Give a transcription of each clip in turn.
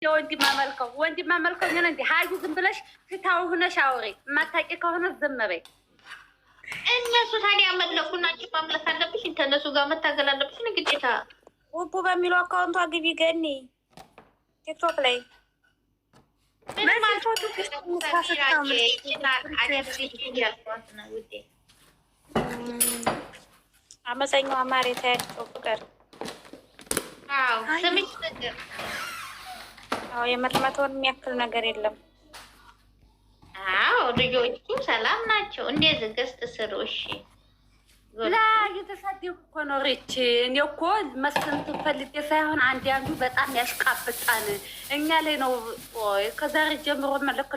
ወንድም አመልከው ምን እንዴ? ሀዩ ዝም ብለሽ ፍታው ሆነሽ አውሪ። የማታውቂ ከሆነ ዝም በይ። እነሱ ታዲያ አመለኩ ናቸው። ማምለክ አለብሽ፣ ከእነሱ ጋር መታገል አለብሽ። ግዴታ ውቡ በሚለው አካውንቷ ግቢ ገኒ ቲክቶክ ላይ አመፀኛው አማር የታያቸው ፍቅር ስምሽ ነገር የመጥመቶን የሚያክል ነገር የለም። አዎ ልጆቹ ሰላም ናቸው። እንደዚህ ገዝት ስሩ። እሺ ላ እየተሳደቡ እኮ ነው ሪች። እኔ እኮ መስፍን ትፈልጌ ሳይሆን አንዱ በጣም ያሽቃብጣን እኛ ላይ ነው። ከዛሬ ጀምሮ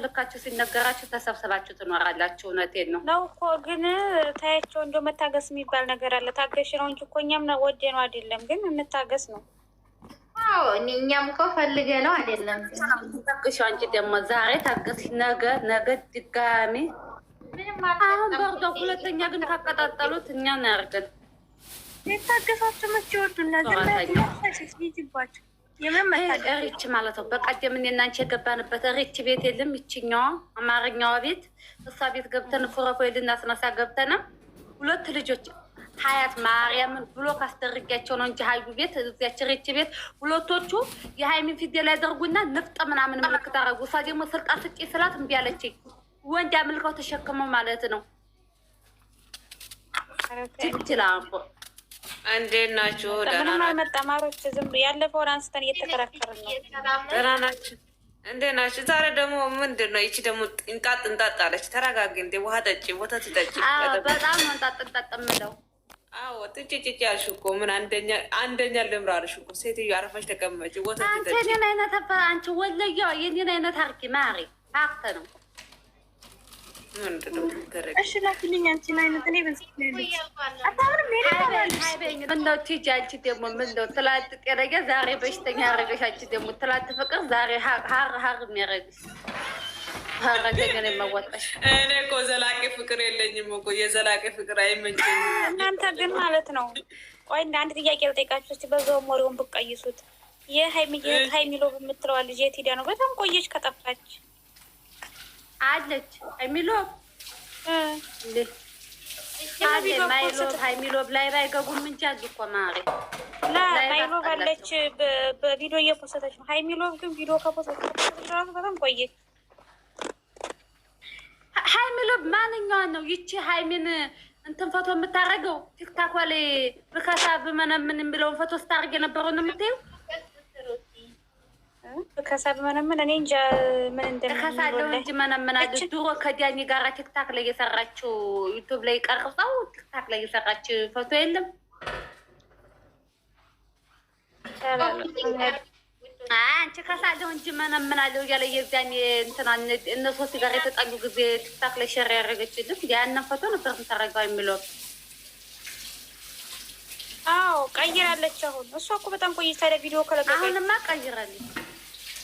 ልካችሁ ሲነገራችሁ ተሰብስባችሁ ትኖራላችሁ። እውነቴን ነው ነው እኮ ግን ታያቸው እንደው መታገስ የሚባል ነገር አለ። ታገሽ ነው እንጂ እኮ እኛም ወዴ ነው አይደለም፣ ግን እንታገስ ነው። አዎ እኛም እኮ ፈልገ ነው አይደለም። ታገሽ አንቺ ደግሞ ዛሬ ታገሽ፣ ነገ ድጋሚ አሁን በርዶ ሁለተኛ ግን ካቀጣጠሉት እኛ ነው ያርገን። የታገሳቸው መቼ ወዱና ዝባቸው ሪች ማለት ነው። በቀደም እኔና አንቺ የገባንበት ሪች ቤት የለም ይችኛዋ አማርኛዋ ቤት፣ እሷ ቤት ገብተን ፎረፎይ ልናስነሳ ገብተና ሁለት ልጆች ሀያት ማርያምን ብሎ ካስደርጊያቸው ነው እንጂ ሀዩ ቤት እዚያች ሪች ቤት ሁለቶቹ የሀይሚን ፊደል ያደርጉና ንፍጥ ምናምን ምልክት አደረጉ። እሷ ደግሞ ስልጣን ስጪ ስላት እምቢ አለችኝ። ወንድ አምልከው ተሸክመው ማለት ነው። ትችላምቦ እንዴት ናችሁ? ደህና ናችሁ? ተማሪዎች ዝም ያለፈውን አንስተን እየተከራከርን ነው። ደህና ናችሁ? እንዴት ናችሁ? ዛሬ ደግሞ ምንድን ነው? ይቺ ደግሞ እንጣጥ እንጣጥ አለች። ተረጋጊ እንዴ! ውሃ ጠጪ፣ ወተት ጠጪ። በጣም እንጣጥ እንጣጥ የምለው አዎ፣ ትጭጭጭ ያልሽ እኮ ምን አንደኛ ልምራርሽ እኮ ሴትዮ፣ አረፈሽ ተቀመጭ፣ ወተት ጠጪ። አንቺ የኔን አይነት አንቺ ወለየዋ የኔን አይነት አርጊ ማሪ ሀብት ነው። እሺ ላክልኝ አንቺን አይነት እኔ በዚህ ምነው ቲጂ አንቺ ደግሞ ምነው ትላንት ጤነኛ ዛሬ በሽተኛ ያደረገሽ አንቺ ደግሞ ትላንት ፍቅር ዛሬ ሀር የሚያደርግሽ ሀረገገን የማወጣሽ እኔ እኮ ዘላቂ ፍቅር የለኝም እኮ የዘላቂ ፍቅር አይመቸኝም። እናንተ ግን ማለት ነው። ቆይ እንደ አንድ ጥያቄ ልጠይቃችሁ እስኪ በዛውም ወሬውን ብትቀይሱት የሀይሚሎ የምትለዋ ልጅ የት ሄዳ ነው? በጣም ቆየች ከጠፋች አለች ሀይሚሎ ሀይሚሎብ ላይ ባይገቡም እንጂ አሉ እኮ ማሪ ማይሎብ አለች። በቪዲዮ እየፖሰተች ነው። ሀይሚሎብ ግን ቪዲዮ ከፖሰተች በጣም ቆየች። ሀይሚሎብ ማንኛዋን ነው ይቺ ሀይሚን እንትን ፎቶ የምታደርገው? ቲክታክ ላይ ብከሳ ብመነምን የሚለውን ፎቶ ስታደርግ የነበረው ነው የምታየው? ከሳብ መነምን እኔ እንጃ ምን እንደከሳለው እንጂ መነምናለች። ድሮ ከዲያኒ ጋራ ቲክታክ ላይ የሰራችው ዩቱብ ላይ ቀርጸው ቲክታክ ላይ የሰራችው ፎቶ የለም። አንቺ ከሳለው እንጂ መነምናለው እያለ የዛኔ እንትና እነሱ ጋር የተጣሉ ጊዜ ቲክታክ ላይ ሸር ያደረገችልን ያንን ፎቶ ነበር የምታደርገው የሚለው። አዎ ቀይራለች። አሁን እሷ እኮ በጣም ቆይታ ቪዲዮ ከለቀቀች አሁንማ ቀይራለች።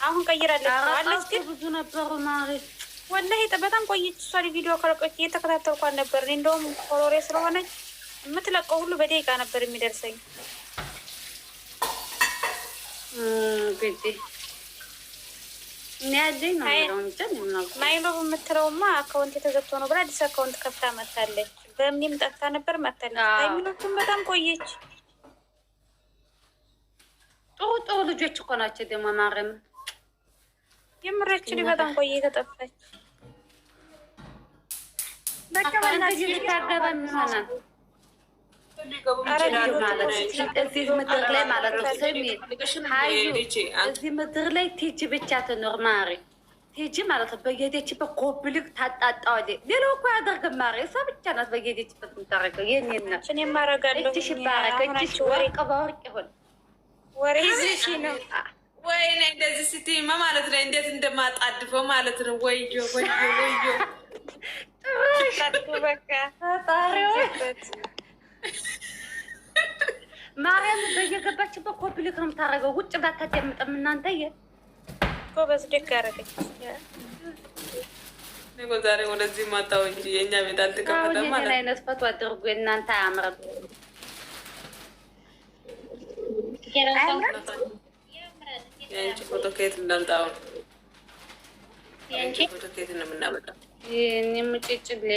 አሁን ቀይራለች አለች። ግን ብዙ ነበሩ ማለት ወላሂ በጣም ቆይች። እሷ ቪዲዮ ከለቀቀች እየተከታተልኳት ነበር። እኔ እንደውም ኮሎሬ ስለሆነች የምትለቀው ሁሉ በደቂቃ ነበር የሚደርሰኝ። ግዴ ያለኝ ነው ማይሎ የምትለውማ አካውንት የተዘግቶ ነው ብላ አዲስ አካውንት ከፍታ መታለች። በምንም ጠፍታ ነበር መታለች። ሀይሚሎቹም በጣም ቆየች። ጥሩ ልጆች እኮ ናቸው ደግሞ ማረም የምረችል በጣም ቆየ የተጠፋች። በቃ በእናትሽ ልታገባ ይሆናል እዚህ ምድር ላይ ማለት ነው። ስሚ ሀዩ እዚህ ምድር ላይ ቲጂ ብቻ ትኖር ማሪ። ቲጂ ማለት ነው በየሄደችበት ኮብልግ ታጣጣዋለች። ሌላው እኮ ያደርግም ማሪ። እሷ ብቻ ናት በየሄደችበት የምታደርገው። የኔነት እጅሽ ይባረክ፣ እጅሽ ወርቅ በወርቅ ይሆን። ወሬ ይዘሽ ነው ወይኔ እንደዚህ ስትይማ ማለት ነው እንዴት እንደማጣድፈው ማለት ነው። ወዮ ወዮ ወዮ በቃ ማርያም በየገባችበት ኮፕሊክ ነው የምታደርገው። ውጭ ባታደምጥም እናንተ ጎበዝ ደግ አደረገች። እኔ ዛሬ ወደዚህ ማጣው እንጂ የእኛ ቤት አልተከፈተም ማለት ነው። አይነት ፈቶ አድርጎ እናንተ አያምርም። የአንቺ ፎቶ ከየት እንዳምጣው? የአንቺ ፎቶ ከየት ነው የምናመጣው? ይህን የምጭጭሌ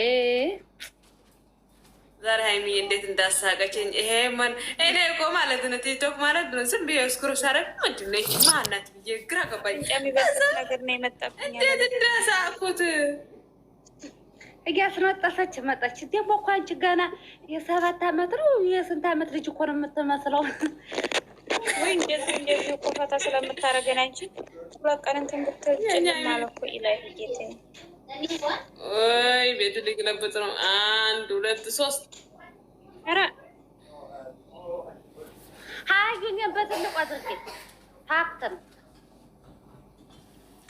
ዛሬ ሀይሚዬ እንዴት እንዳሳቀችኝ። ይሄ ማን እኔ እኮ ማለት ነው ቲክቶክ ማለት ነው ዝም ብዬ ስክሮ ሳረግ ምንድን ነው ይቺ ማናት ብዬ ግራ ገባኝ። ነገር ነው የመጣብኝ። እንዴት እንዳሳቅኩት እያስነጠሰች መጣች። ደግሞ እኮ አንቺ ገና የ7 ዓመት ነው የስንት ዓመት ልጅ እኮ ነው የምትመስለው። ወይ እንደዚህ ቆፋታ ስለምታረገን አንቺ በቀን እንትን ብትጭልም ማለት እኮ ኢላይ ጌቴ ወይ ቤቱ ሊገለብጥ ነው። 1 2 3 ኧረ ሀዩን በትልቁ አድርጌ ሀብት ነው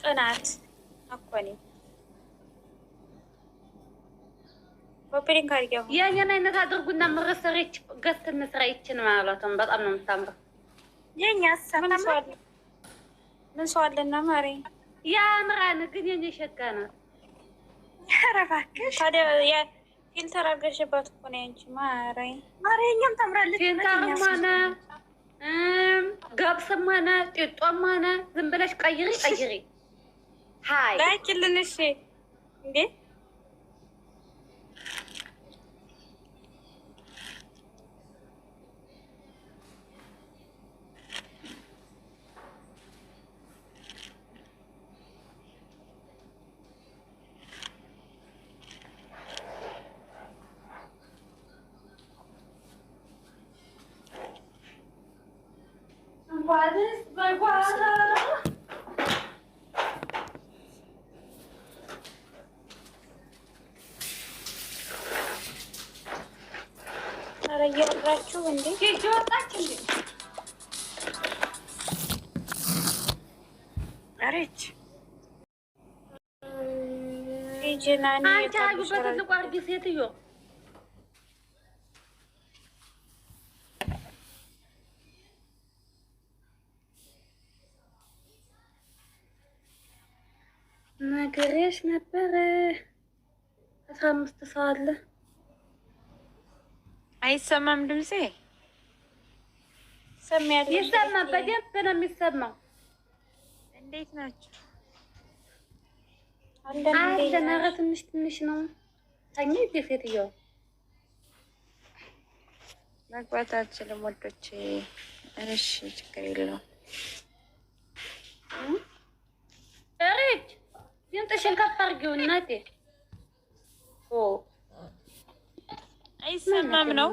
ቅናት አኮኒ ኦፕሪንግ አድርጊው የእኛን አይነት አድርጉና ምርሰሪች ገስት እንስራ ይችን ማለትም በጣም ነው የምታምረው። የኛ ምን ሰው አለና ማሪ ያምራን ግን የኔ ሸጋ ናት። ኧረ እባክሽ ታዲያ ፊልተር አድርገሽባት እኮ ነው ያንቺ ማሪ ማሪኛም ታምራለች። ፊልተርም ሆነ ገብስም ሆነ ጢጦም ሆነ ዝም ብለሽ ቀይሪ ሀይ ላኪልን። እሺ እንዴ ኧረ እያወራችሁ እንዴ ጌጅ ወጣች እንዴ? አሬች ጂናኒ አንቺ አዩ በትልቁ አድርጊ ሴትዮ። ነገሬሽ ነበረ 15 ሰው አለ። አይሰማም ድምጼ? ሰማያለሽ? ይሰማል፣ በደንብ ነው የሚሰማው። እንዴት ናችሁ? አለን። ኧረ ትንሽ ነው። ተኝ ሴትዮ መግባት አልችልም ወዶቼ። እሺ ችግር የለውም። እሬት ድምፅሽን ከፍ አድርጊው እናቴ። አይሰማም ነው